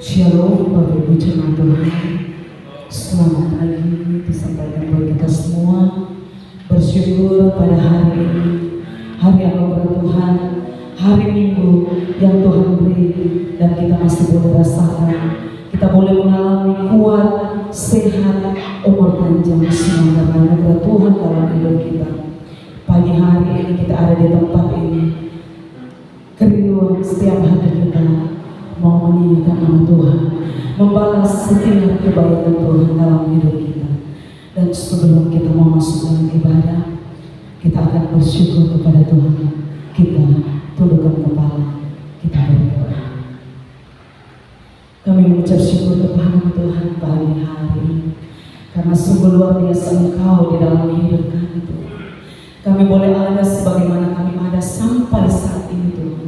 Shalom Bapak Ibu jemaat Tuhan. Selamat pagi disampaikan buat kita semua. Bersyukur pada hari ini, hari anugerah Tuhan, hari Minggu yang Tuhan beri, dan kita masih boleh rasakan, kita boleh mengalami kuat, sehat, umur panjang, semua karena anugerah Tuhan dalam hidup kita. Pagi hari ini kita ada di tempat ini, kerinduan setiap hati kita mau meninggikan nama Tuhan, membalas setiap kebaikan Tuhan dalam hidup kita. Dan sebelum kita mau masuk dalam ibadah, kita akan bersyukur kepada Tuhan. Kita tundukkan kepala, kita berdoa. Kami mengucap syukur kepada Tuhan pagi hari ini, karena sungguh luar biasa Engkau di dalam hidup kami Tuhan. Kami boleh ada sebagaimana kami ada sampai saat ini Tuhan.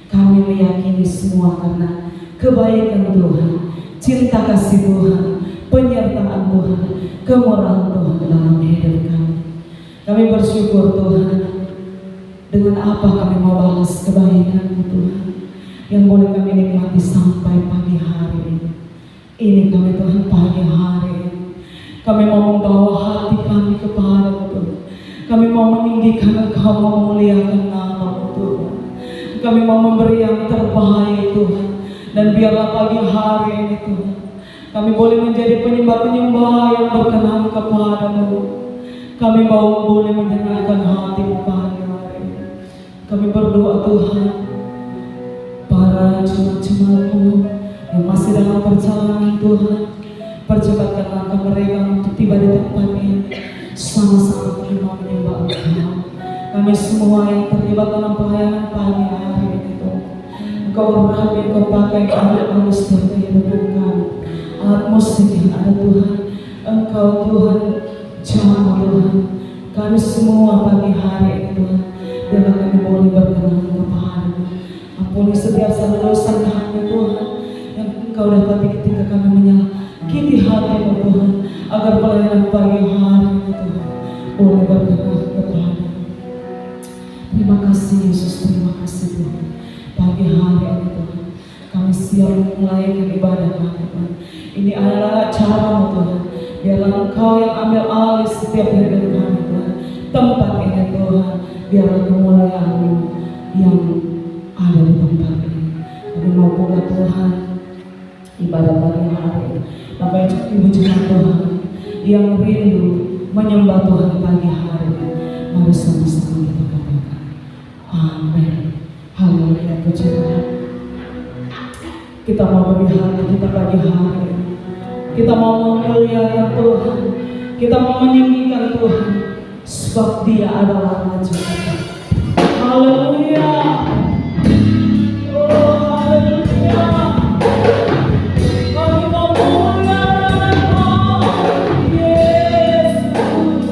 Kami meyakini semua karena kebaikan Tuhan, cinta kasih Tuhan, penyertaan Tuhan, kemurahan Tuhan dalam hidup kami. Kami bersyukur Tuhan, dengan apa kami mau balas kebaikan-Mu Tuhan, yang boleh kami nikmati sampai pagi hari ini. Ini kami Tuhan pagi hari ini, kami mau membawa hati kami kepada-Mu Tuhan. Kami mau meninggikan Engkau, mau memuliakan nama-Mu Tuhan. Kami mau memberi yang terbaik Tuhan. Dan biarlah pagi hari ini Tuhan, kami boleh menjadi penyembah-penyembah yang berkenan kepada-Mu. Kami mau boleh menyenangkan hati-Mu pagi hari ini. Kami berdoa Tuhan, para jemaat-jemaat-Mu yang masih dalam perjalanan Tuhan, percepatkan langkah mereka untuk tiba di tempat ini. Sama-sama kami mau menyembah Engkau. Kami semua yang terlibat dalam pelayanan pagi hari ini Tuhan, Engkau urapi, Engkau pakai alat halus dalam kehidupan kami, alat musik yang ada Tuhan. Engkau Tuhan jamah Tuhan kami semua pagi hari ini Tuhan. Biarlah kami boleh berkenan kepada-Mu. Ampuni setiap salah dosa kami Tuhan yang Engkau dapati ketika kami menyakiti hati-Mu Tuhan, agar pelayanan pagi hari ini Tuhan boleh berkenan kepada-Mu. Terima kasih Yesus, terima kasih Tuhan. Pagi hari ini Tuhan, kami siap memulai ibadah kami Tuhan. Ini adalah cara-Mu Tuhan. Biarlah Engkau yang ambil alih setiap hidup kami Tuhan. Tempat ini Tuhan, biarlah kemuliaan-Mu yang ada di tempat ini. Kami mau pula Tuhan ibadah pagi hari ini. Bapak Ibu jemaat Tuhan yang rindu menyembah Tuhan pagi hari ini, mari sama-sama kita katakan amin. Haleluya, puji Tuhan. Kita mau beri hati kita pagi hari ini. Kita mau memuliakan Tuhan. Kita mau meninggikan Tuhan, sebab Dia adalah Raja kita. Haleluya. Oh, haleluya. Kami mau memuliakan Engkau, Yesus.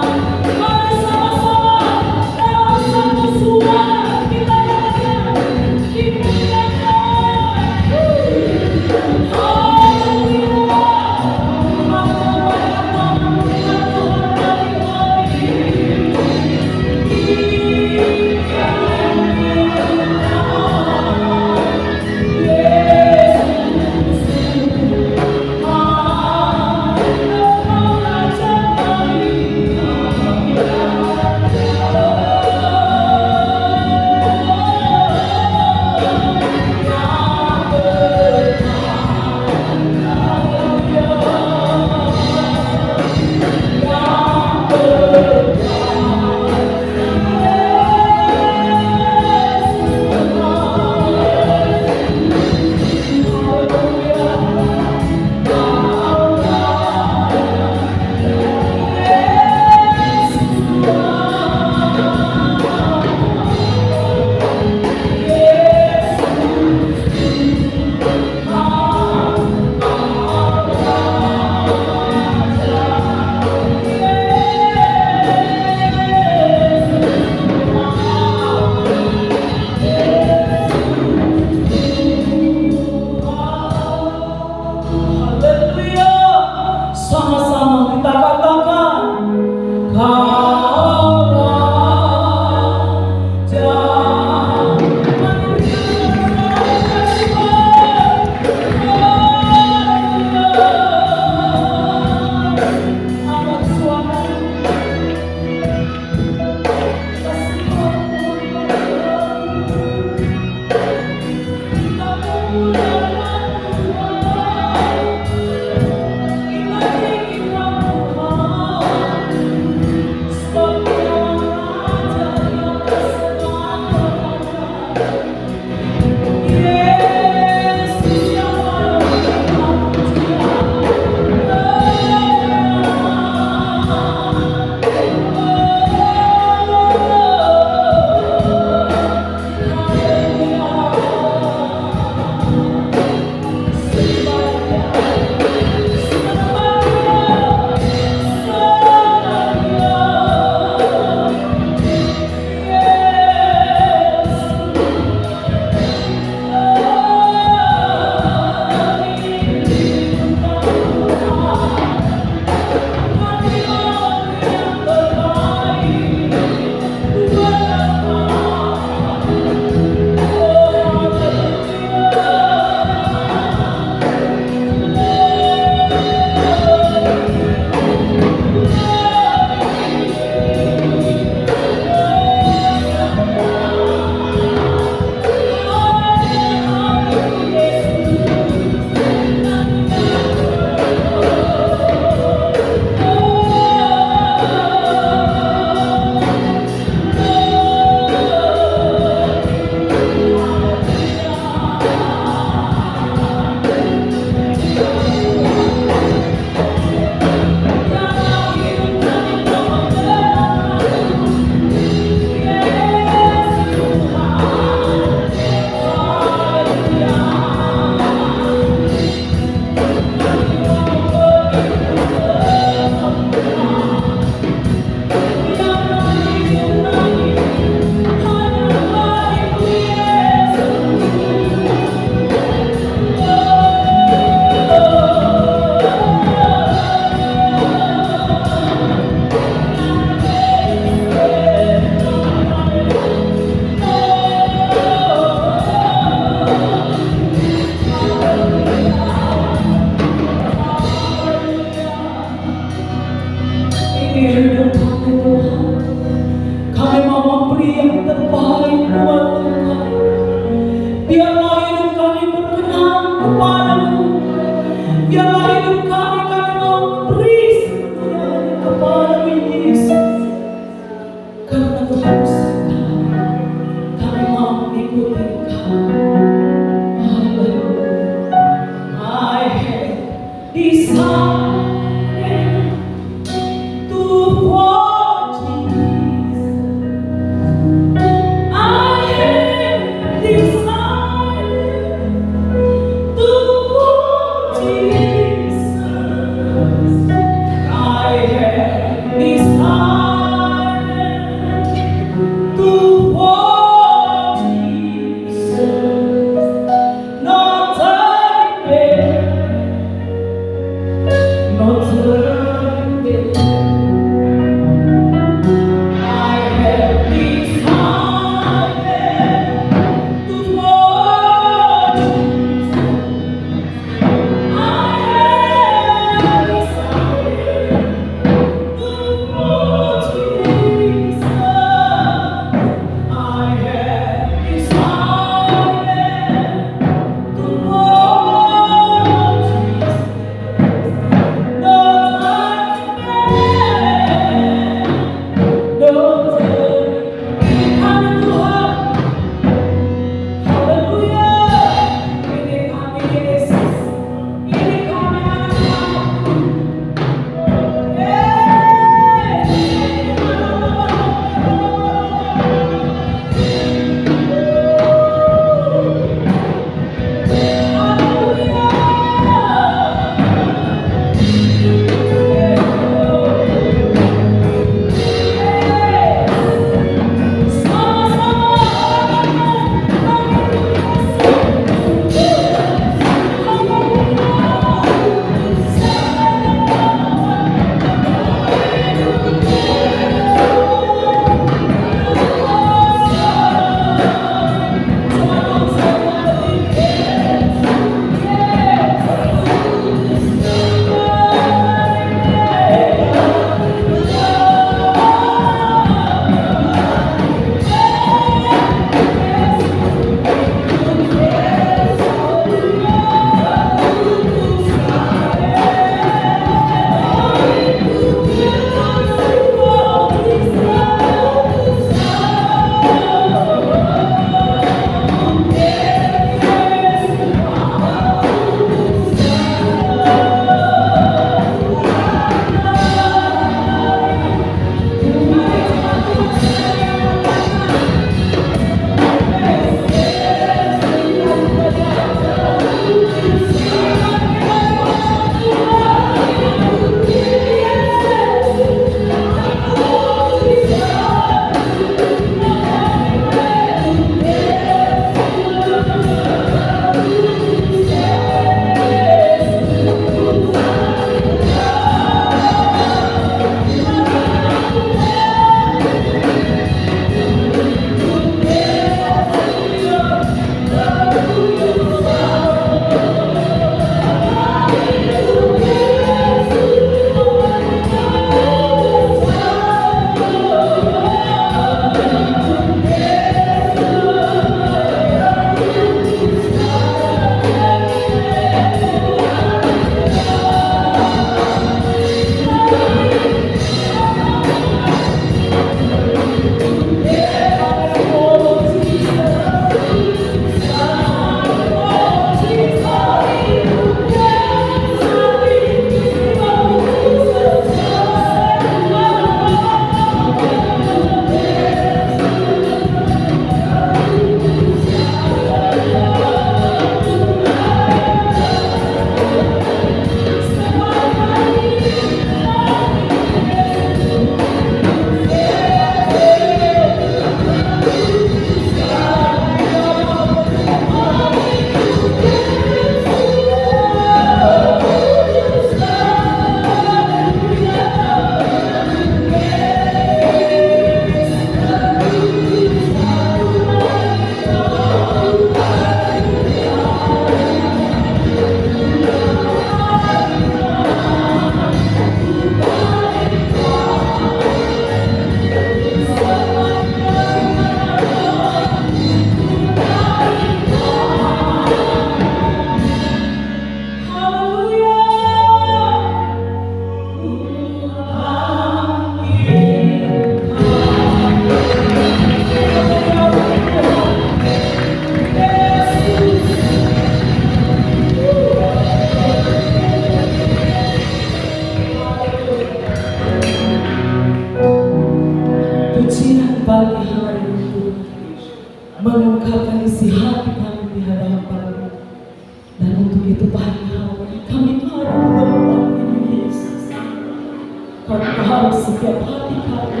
dalam setiap hati kami.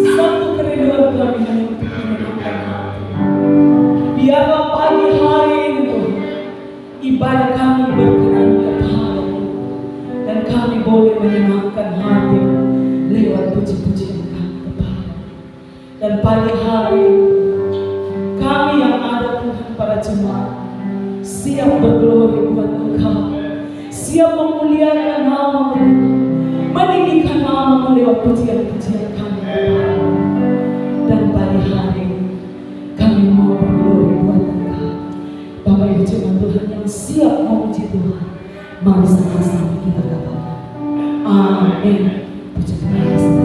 Satu kerinduan kami hanya untuk menyenangkan hati. Biarlah pagi hari ini Tuhan, ibadah kami berkenan kepada-Mu, dan kami boleh menyenangkan hati lewat puji-pujian kami kepada-Mu. Dan pagi hari ini, kami yang ada Tuhan, para jemaat, siap berglori buat Engkau, siap memuliakan nama-Mu, meninggikan nama-Mu lewat pujian-pujian kami kepada-Mu. Dan pagi hari ini kami mau berglori buat Engkau. Bapak Ibu jemaat Tuhan yang siap memuji Tuhan, mari sama-sama kita katakan amin. Puji Tuhan Yesus.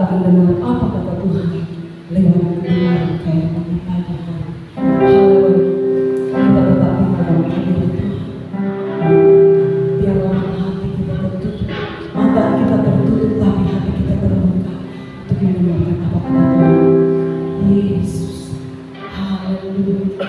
akan dengar apa kata Tuhan lewat kebenaran firman pagi hari. Haleluya. Kita tetap tinggal dalam hadirat Tuhan. Biarlah hati kita tertutup, mata kita tertutup, tapi hati kita terbuka untuk mendengarkan apa kata Tuhan. Yesus. Haleluya.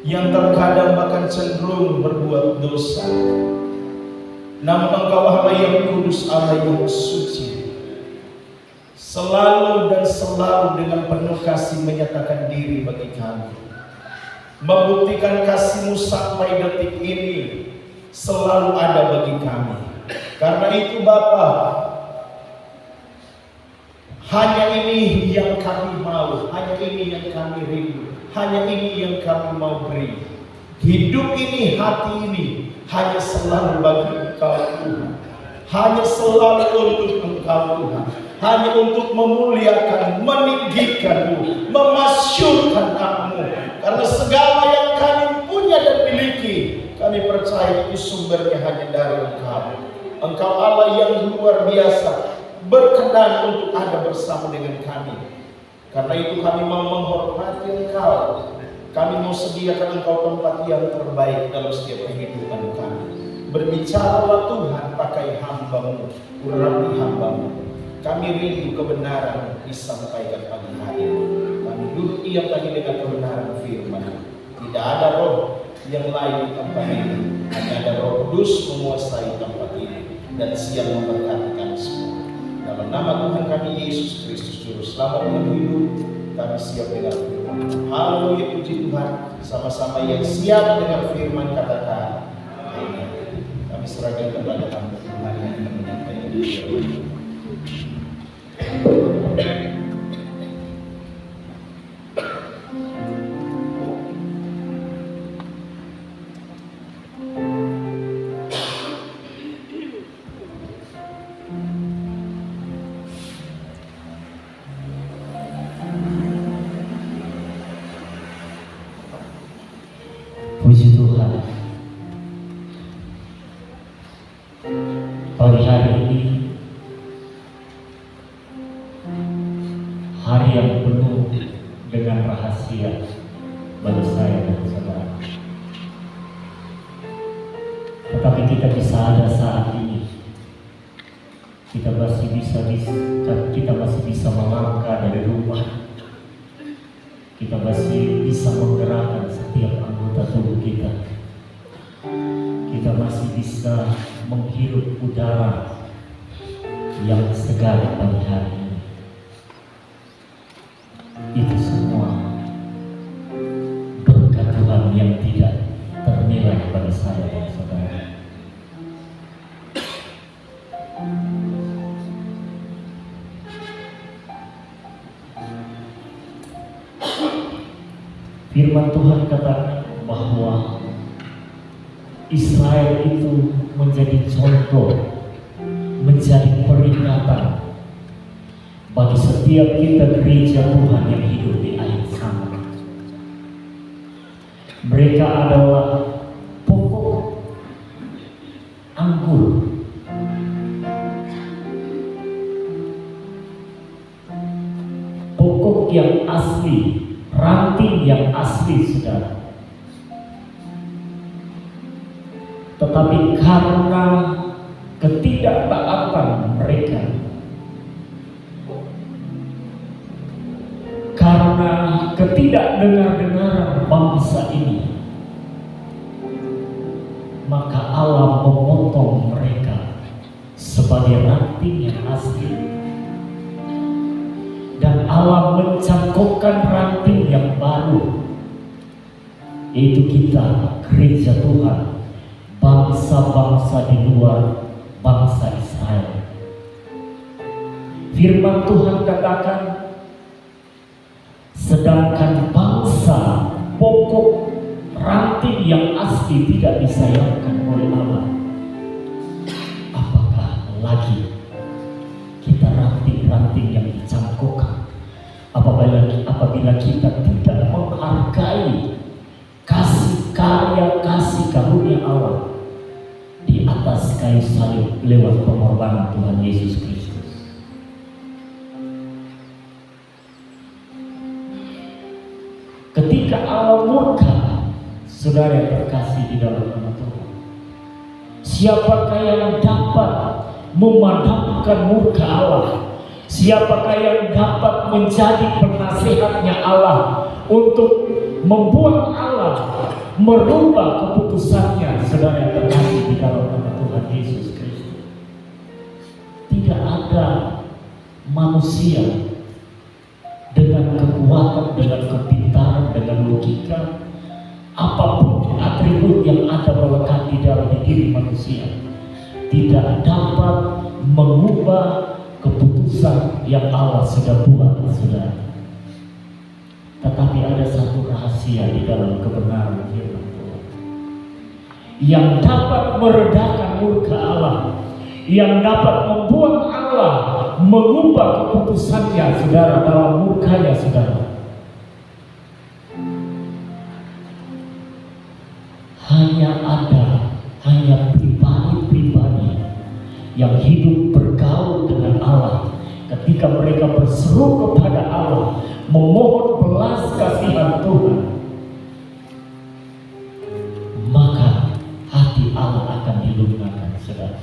yang terkadang bahkan cenderung berbuat dosa. Namun Engkau Allah yang kudus, Allah yang suci, selalu dan selalu dengan penuh kasih menyatakan diri bagi kami, membuktikan kasih-Mu sampai detik ini selalu ada bagi kami. Karena itu Bapa, hanya ini yang kami mau, hanya ini yang kami rindu, hanya ini yang kami mau beri. Hidup ini, hati ini hanya selalu bagi Engkau Tuhan, hanya selalu untuk Engkau Tuhan, hanya untuk memuliakan, meninggikan-Mu, memasyurkan nama-Mu. Karena segala yang kami punya dan miliki, kami percaya itu sumbernya hanya dari Engkau. Engkau Allah yang luar biasa, berkenan untuk ada bersama dengan kami. Karena itu kami mau menghormati Engkau. Kami mau sediakan Engkau tempat yang terbaik dalam setiap kehidupan kami. Berbicaralah Tuhan pakai hamba-Mu, urapi hamba-Mu. Kami rindu kebenaran disampaikan pagi hari. Kami duduk diam tadi dengan kebenaran firman. Tidak ada roh yang lain di tempat ini. Hanya ada Roh Kudus menguasai tempat ini dan siap memberkati kami semua. Dalam nama Tuhan kami Yesus Kristus Juru Selamat yang hidup, kami siap dengan firman. Haleluya, puji Tuhan. Sama-sama yang siap dengan firman katakan amin. Kami serahkan kepada hamba Tuhan yang akan menyampaikan firman. Puji Tuhan, pagi hari ini hari yang penuh dengan rahasia bagi saya dan saudara. Tetapi kita bisa ada saat ini, kita masih bisa melangkah dari rumah, kita masih bisa menggerakkan setiap anggota tubuh kita. Kita masih bisa menghirup udara yang segar pagi hari ini. Itu semua berkat Tuhan yang tidak ternilai bagi saya dan saudara. Firman Tuhan katakan bahwa Israel itu menjadi contoh, menjadi peringatan bagi setiap kita gereja Tuhan yang hidup di akhir zaman. Mereka adalah pokok anggur, pokok yang asli, ranting yang asli, saudara. Tetapi karena ketidaktaatan mereka, karena ketidakdengar-dengaran bangsa ini, maka Allah memotong mereka sebagai ranting yang asli, dan Allah mencangkokkan ranting yang baru, yaitu kita, gereja Tuhan, bangsa-bangsa di luar bangsa Israel. Firman Tuhan katakan, sedangkan bangsa pokok ranting yang asli tidak disayangkan oleh Allah, apakah lagi kita ranting-ranting yang dicangkokkan? Apabila kita tidak menghargai kasih karya, kasih karunia Allah di atas kayu salib lewat pengorbanan Tuhan Yesus Kristus. Ketika Allah murka, saudara yang terkasih di dalam nama Tuhan, siapakah yang dapat memadamkan murka Allah? Siapakah yang dapat menjadi penasehatnya Allah untuk membuat Allah merubah keputusannya, saudara yang terkasih di dalam nama Tuhan Yesus Kristus. Tidak ada manusia dengan kekuatan, dengan kepintaran, dengan logika, apapun atribut yang ada melekat di dalam diri manusia, tidak dapat mengubah keputusan yang Allah sudah buat, saudara. Tetapi ada satu rahasia di dalam kebenaran firman Tuhan yang dapat meredakan murka Allah, yang dapat membuat Allah mengubah keputusannya, saudara, dalam murkanya, saudara. Hanya pribadi-pribadi yang hidup bergaul dengan Allah, ketika mereka berseru kepada Allah, memohon belas kasihan Tuhan, maka hati Allah akan dilunakkan, saudara.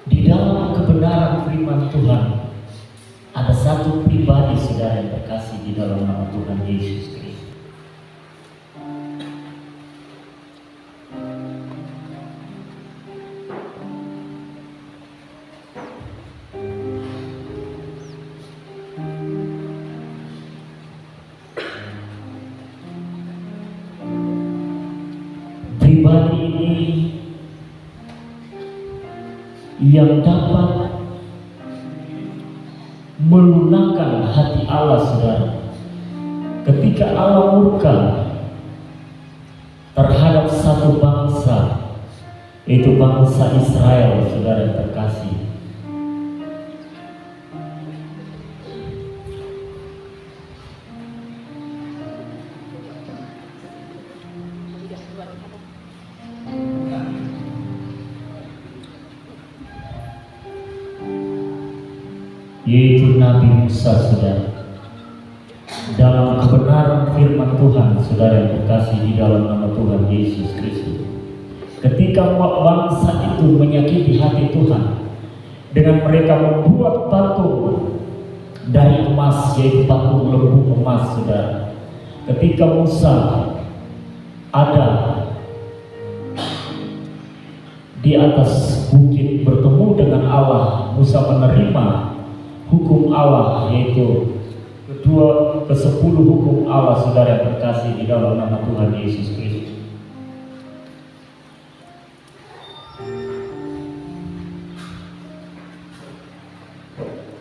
Di dalam kebenaran firman Tuhan ada satu pribadi, saudara yang terkasih di dalam nama Tuhan Yesus Kristus. Pribadi ini yang dapat melunakkan hati Allah, saudara, ketika Allah murka terhadap satu bangsa, yaitu bangsa Israel, saudara yang terkasih. Yaitu Nabi Musa, saudara. Dalam kebenaran firman Tuhan, saudara yang terkasih di dalam nama Tuhan Yesus Kristus, ketika bangsa itu menyakiti hati Tuhan dengan mereka membuat patung dari emas, yaitu patung lembu emas, saudara. Ketika Musa ada di atas bukit bertemu dengan Allah, Musa menerima hukum Allah, yaitu ke-10 hukum Allah, saudara yang terkasih di dalam nama Tuhan Yesus Kristus.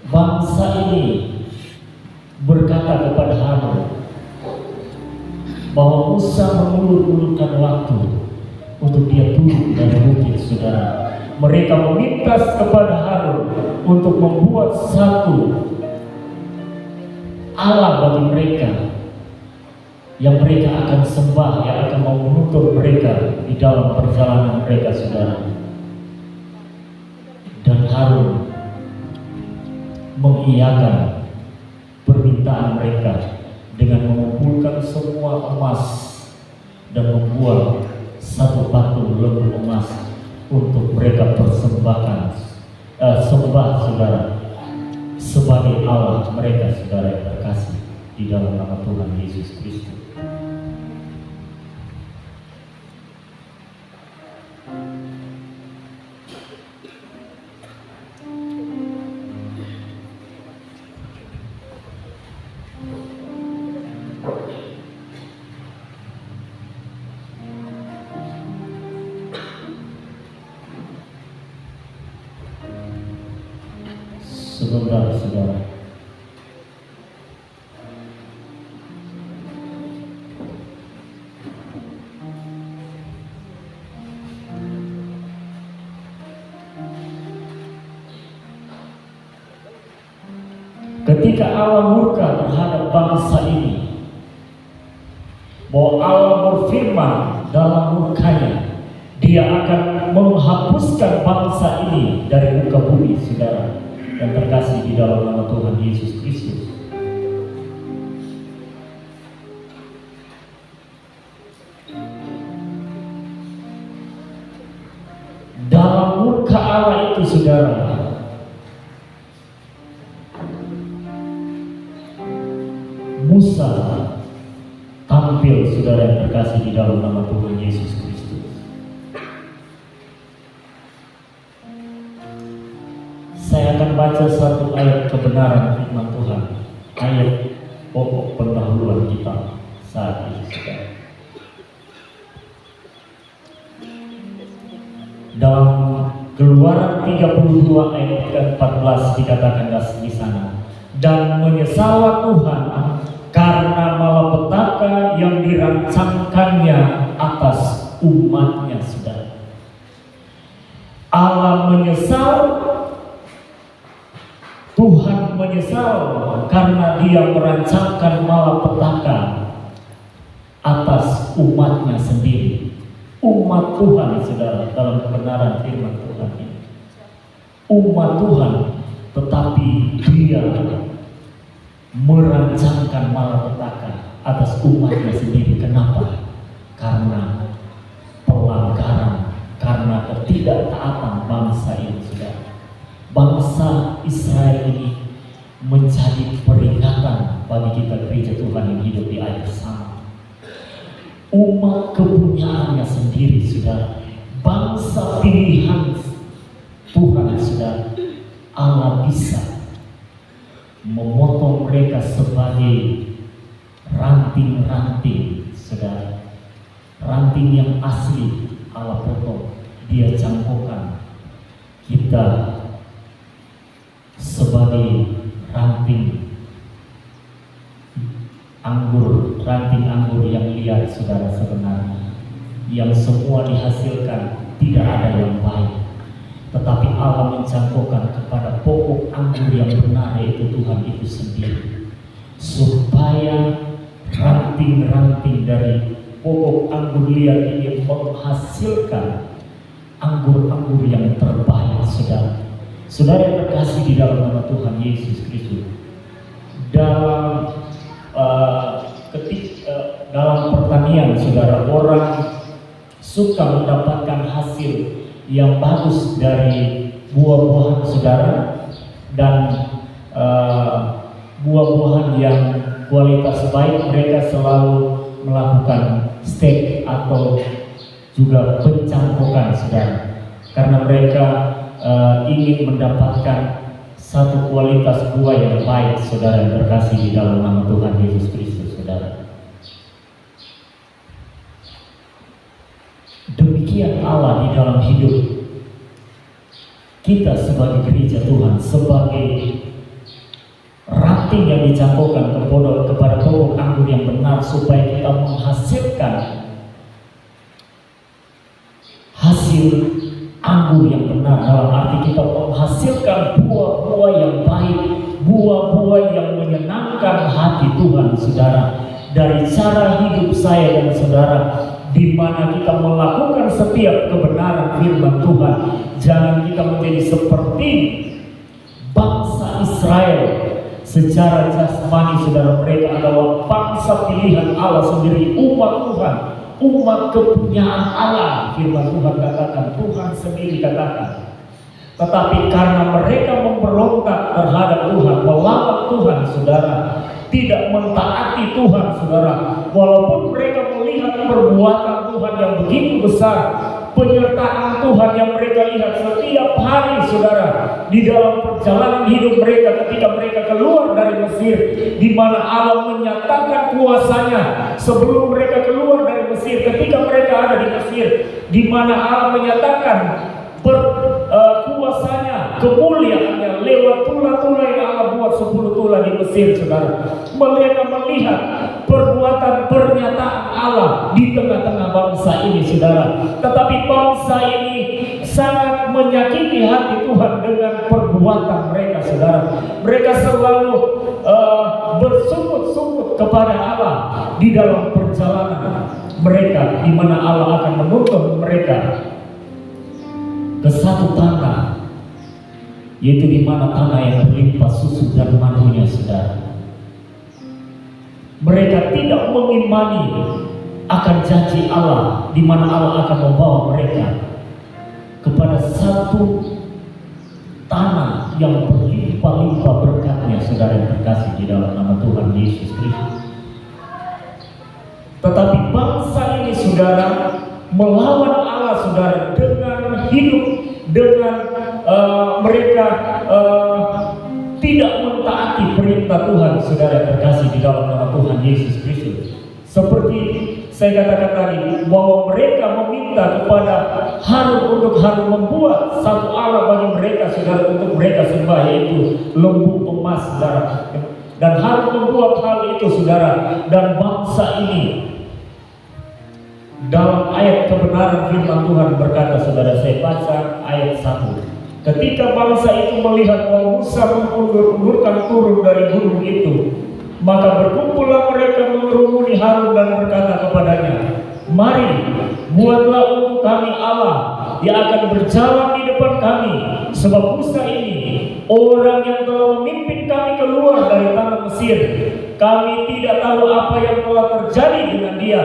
Bangsa ini berkata kepada Harun bahwa Musa mengulur-ulurkan waktu untuk dia turun dari bukit, saudara. Mereka meminta kepada Harun untuk membuat satu Allah bagi mereka yang mereka akan sembah, yang akan mau menuntut mereka di dalam perjalanan mereka, saudara. Dan Harun mengiyakan permintaan mereka dengan mengumpulkan semua emas dan membuat satu patung lembu emas untuk mereka persembahkan sembah, saudara, sebagai Allah mereka, saudara yang terkasih di dalam nama Tuhan Yesus Kristus. Sebentar, saudara. Ketika Allah murka terhadap bangsa ini, bahwa Allah berfirman dalam murkanya, Dia akan menghapuskan bangsa ini dari muka bumi, saudara yang terkasih di dalam nama Tuhan Yesus Kristus. Dalam murka Allah itu, saudara, Musa tampil, saudara yang terkasih, di dalam nama Tuhan Yesus Kristus. Saya akan baca satu ayat kebenaran firman Tuhan, ayat pokok pendahuluan kita saat ini, saudara. Dalam Keluaran 32 ayat ke-14 dikatakan di sana, dan menyesallah Tuhan karena malapetaka yang dirancangkannya atas umatnya, saudara. Allah menyesal, Tuhan menyesal karena Dia merancangkan malapetaka atas umatnya sendiri. Umat Tuhan, saudara, dalam kebenaran firman Tuhan ini, umat Tuhan, tetapi Dia merancangkan malapetaka atas umatnya sendiri. Kenapa? Karena pelanggaran, karena ketidaktaatan bangsa ini, saudara. Bangsa Israel ini menjadi peringatan bagi kita gereja Tuhan yang hidup di air sana. Umat kepunyaannya sendiri, saudara. Bangsa pilihan Tuhan, saudara. Allah bisa memotong mereka sebagai ranting-ranting, saudara. Ranting yang asli Allah potong, Dia cangkokkan. Kita sebagai ranting anggur, ranting anggur yang liar, saudara, sebenarnya yang semua dihasilkan tidak ada yang baik, tetapi Allah mencangkokkan kepada pokok anggur yang benar, yaitu Tuhan itu sendiri, supaya ranting-ranting dari pokok anggur liar ini menghasilkan anggur-anggur yang terbaik, saudara. Saudara yang terkasih di dalam nama Tuhan Yesus Kristus, dalam dalam pertanian, saudara, orang suka mendapatkan hasil yang bagus dari buah-buahan, saudara, dan buah-buahan yang kualitas baik. Mereka selalu melakukan stek atau juga pencangkokan, saudara, karena mereka ingin mendapatkan satu kualitas buah yang baik, saudara yang terkasih di dalam nama Tuhan Yesus Kristus, saudara. Demikian Allah di dalam hidup kita sebagai gereja Tuhan, sebagai ranting yang dicangkokkan kepada pokok anggur yang benar, supaya kita menghasilkan hasil anggur yang benar, dalam arti kita menghasilkan buah-buah yang baik, buah-buah yang menyenangkan hati Tuhan, saudara. Dari cara hidup saya dan saudara, di mana kita melakukan setiap kebenaran firman Tuhan, jangan kita menjadi seperti bangsa Israel. Secara jasmani, saudara, mereka adalah bangsa pilihan Allah sendiri, umat Tuhan, umat kepunyaan Allah. Firman Tuhan katakan, Tuhan sendiri katakan. Tetapi karena mereka memberontak terhadap Tuhan, melawan Tuhan, saudara, tidak mentaati Tuhan, saudara, walaupun mereka melihat perbuatan Tuhan yang begitu besar, penyertaan Tuhan yang mereka lihat setiap hari, saudara, di dalam perjalanan hidup mereka ketika mereka keluar dari Mesir, di mana Allah menyatakan kuasanya sebelum mereka keluar dari Mesir. Ketika mereka ada di Mesir, di mana Allah menyatakan kuasanya, kemuliaannya lewat tula-tula yang Allah buat 10 tula di Mesir, saudara. Mereka melihat perbuatan pernyataan Allah di tengah-tengah bangsa ini, saudara. Tetapi bangsa ini sangat menyakiti hati Tuhan dengan perbuatan mereka, saudara. Mereka selalu bersunggut-sunggut kepada Allah di dalam perjalanan mereka, di mana Allah akan menuntun mereka ke satu tanah, yaitu di mana tanah yang berlimpah susu dan madunya, saudara. Mereka tidak mengimani akan janji Allah, di mana Allah akan membawa mereka kepada satu tanah yang berlimpah-limpah berkatnya, saudara yang terkasih di dalam nama Tuhan Yesus Kristus. saudara, melawan Allah saudara dengan hidup, dengan mereka tidak mentaati perintah Tuhan saudara yang terkasih di dalam nama Tuhan Yesus Kristus. Seperti saya katakan tadi, bahwa mereka meminta kepada Harun untuk Harun membuat satu alat bagi mereka saudara untuk mereka sembah, yaitu lembu emas saudara. Dan Harun membuat hal itu saudara, dan bangsa ini dalam ayat kebenaran firman Tuhan berkata saudara, saya baca ayat 1. Ketika bangsa itu melihat bahwa Musa mengundur-undurkan turun dari gunung itu, maka berkumpullah mereka mengerumuni Harun dan berkata kepadanya, mari, buatlah untuk kami Allah yang akan berjalan di depan kami, sebab Musa ini orang yang telah memimpin kami keluar dari tanah Mesir. Kami tidak tahu apa yang telah terjadi dengan dia.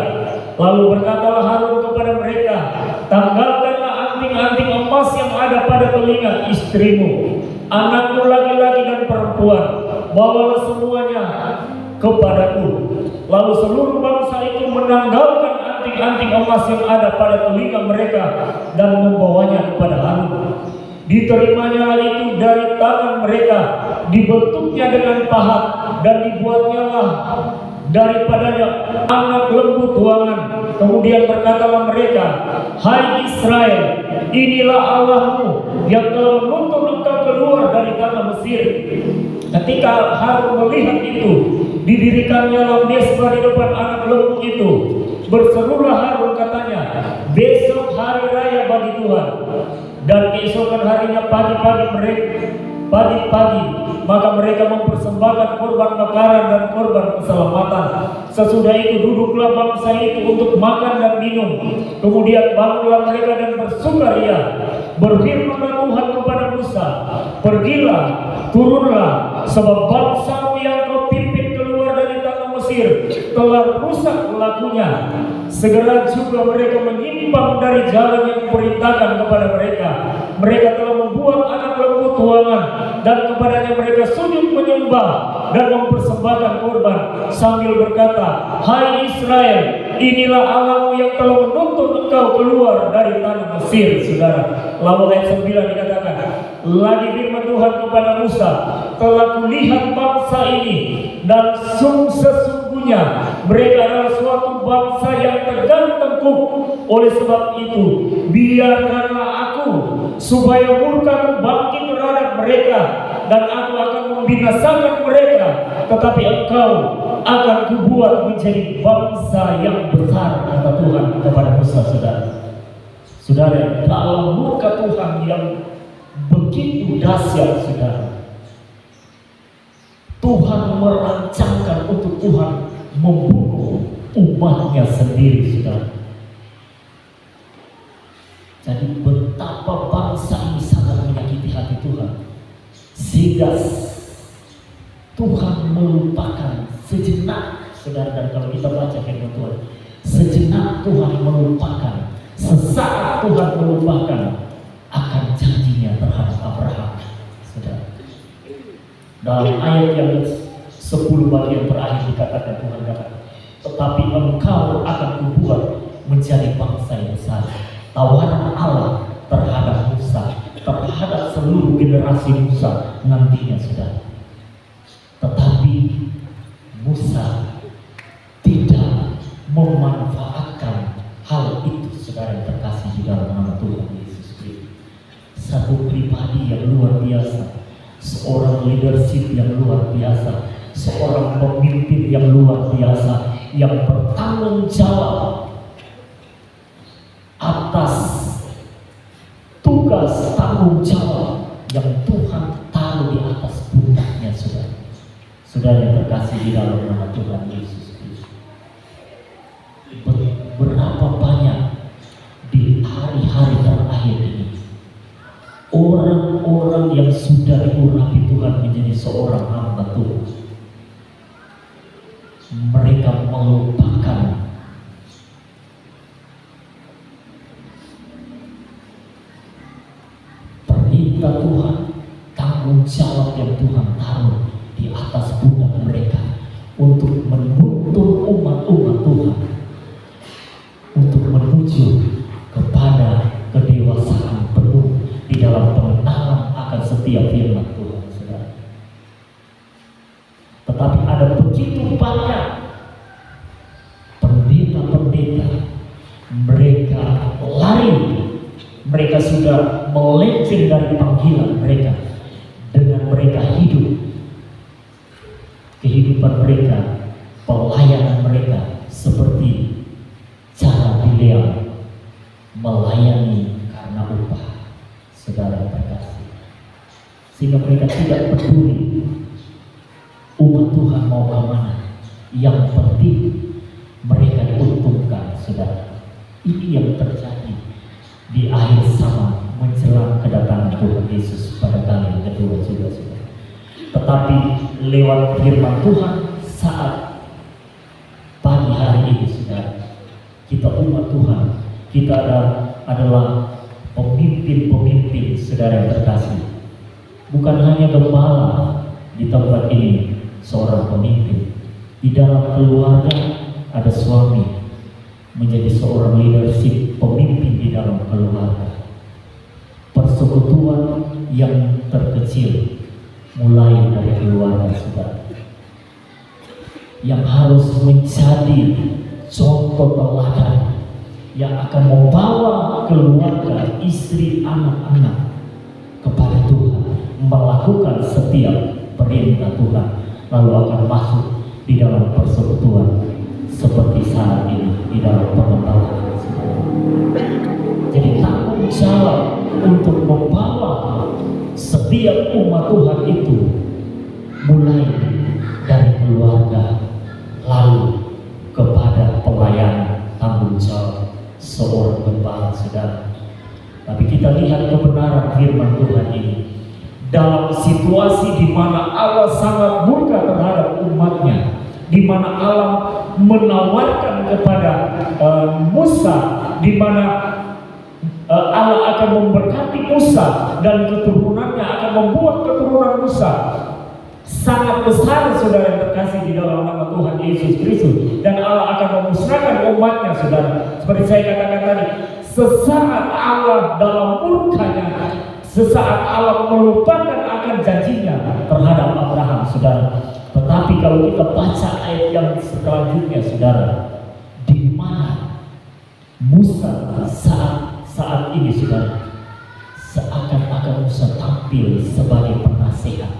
Lalu berkatalah Harun kepada mereka, tanggalkanlah anting-anting emas yang ada pada telinga istrimu, anakmu laki-laki dan perempuan, bawalah semuanya kepadaku. Lalu seluruh bangsa itu menanggalkan anting-anting emas yang ada pada telinga mereka dan membawanya kepada Harun. Diterimanya hal itu dari tangan mereka, dibentuknya dengan pahat, dan dibuatnya lah daripadanya anak lembu tuangan. Kemudian berkatalah mereka, hai Israel, inilah Allahmu yang telah menuntun engkau keluar dari tanah Mesir. Ketika Harun melihat itu, didirikannya lah mezbah di depan anak lembu itu. Berserulah Harun katanya, besok hari raya bagi Tuhan. Dan keesokan harinya pagi-pagi maka mereka mempersembahkan korban bakaran dan korban keselamatan. Sesudah itu duduklah bangsa itu untuk makan dan minum. Kemudian bangunlah mereka dan bersukaria. Berfirmanlah Tuhan kepada Musa, pergilah, turunlah, sebab bangsamu yang kau pimpin keluar dari tanah Mesir telah rusak lakunya. Segera juga mereka menyimpang dari jalan yang kuperintahkan kepada mereka. Mereka telah membuat anak lembu tuangan, dan kepadanya mereka sujud menyembah dan mempersembahkan korban sambil berkata, hai Israel, inilah Allahmu yang telah menuntun engkau keluar dari tanah Mesir. Saudara, lalu ayat 9 dikatakan, lagi firman Tuhan kepada Musa, telah kulihat bangsa ini, dan sesungguhnya mereka adalah suatu bangsa yang tegar tengkuk. Oleh sebab itu, biarkanlah aku supaya murkaku bangkit terhadap mereka, dan aku akan membinasakan mereka, tetapi engkau akan kubuat menjadi bangsa yang besar, kata Tuhan kepada Musa. Saudara, dalam murka Tuhan yang begitu dahsyat, saudara, Tuhan merancangkan untuk Tuhan membunuh umatnya sendiri, saudara. Jadi betapa bangsa ini sangat menyakiti hati Tuhan, sehingga Tuhan melupakan sejenak, saudara. Dan kalau kita baca firman Tuhan, sejenak Tuhan melupakan, sesaat Tuhan melupakan akan janjinya terhadap Abraham, saudara. Dalam ayat yang 10 bagian terakhir dikatakan, Tuhan katakan, tetapi engkau akan kubuat menjadi bangsa yang besar. Tawaran Allah terhadap Musa, terhadap seluruh generasi Musa nantinya, saudara. Tetapi Musa tidak memanfaatkan hal itu, saudara yang terkasih di dalam nama Tuhan Yesus Kristus. Satu pribadi yang luar biasa, seorang leadership yang luar biasa, seorang pemimpin yang luar biasa, yang bertanggung jawab atas tugas tanggung jawab yang Tuhan taruh di atas pundaknya, saudara. Saudara yang terkasih di dalam nama Tuhan Yesus Kristus. Berapa banyak di hari-hari terakhir ini orang-orang yang sudah diurapi Tuhan menjadi seorang hamba Tuhan, mereka melupakan perintah Tuhan, tanggung jawab yang Tuhan taruh di atas pundak mereka untuk menuntun umat-umat Tuhan untuk sesuai dari panggilan mereka, dengan mereka hidup kehidupan mereka, pelayanan mereka seperti cara Bileam melayani karena upah. Saudara terkasih, sehingga mereka tidak peduli umat Tuhan mau kemana, yang penting mereka diuntungkan. Saudara, ini yang terjadi di akhir zaman menjelang kedatangan Tuhan Yesus pada kali yang kedua juga, saudara. Tetapi lewat firman Tuhan saat pagi hari ini, saudara, kita umat Tuhan, kita adalah pemimpin-pemimpin, saudara yang terkasih. Bukan hanya gembala di tempat ini seorang pemimpin, di dalam keluarga ada suami menjadi seorang leadership, pemimpin di dalam keluarga. Persekutuan yang terkecil mulai dari keluarga, saudara, yang harus menjadi contoh teladan yang akan membawa keluarga, istri, anak-anak kepada Tuhan, melakukan setiap perintah Tuhan, lalu akan masuk di dalam persekutuan seperti saat ini di dalam pengetahuan. Jadi tanggung jawab untuk membawa setiap umat Tuhan itu mulai dari keluarga, lalu kepada pelayanan, tanggung jawab seorang gembala, saudara. Tapi kita lihat kebenaran firman Tuhan ini dalam situasi di mana Allah sangat murka terhadap umatnya, di mana Allah menawarkan kepada Musa, di mana Allah akan memberkati Musa dan keturunannya akan membuat keturunan Musa sangat besar, saudara yang terkasih di dalam nama Tuhan Yesus Kristus, dan Allah akan memusnahkan umatnya, saudara. Seperti saya katakan tadi, sesaat Allah dalam murkanya, sesaat Allah melupakan akan janjinya terhadap Abraham, saudara. Tetapi kalau kita baca ayat yang selanjutnya, saudara, di mana Musa saat ini, saudara, seakan-akan Musa tampil sebagai penasehat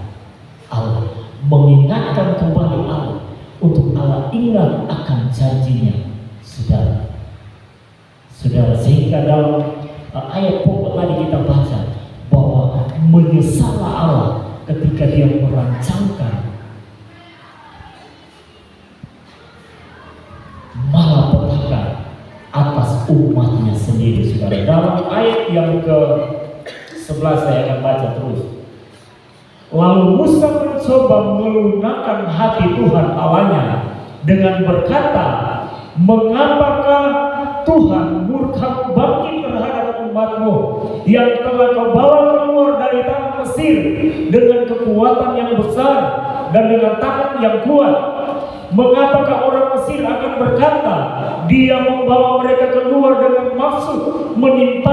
Allah, mengingatkan kembali Allah, untuk Allah ingat akan janjinya, saudara. Sehingga dalam ayat pokok tadi kita baca bahwa menyesallah Allah ketika Dia merancangkan malapetaka atas umatnya sendiri, saudara. Dalam ayat yang ke-11 saya akan baca terus. Lalu Musa mencoba melunakkan hati Tuhan Allahnya dengan berkata, mengapakah Tuhan murka bangkit terhadap umatmu yang telah kau bawa keluar dari tanah Mesir dengan kekuatan yang besar dan dengan tangan yang kuat? Mengapakah orang Mesir akan berkata, Dia membawa mereka keluar dengan maksud menimpa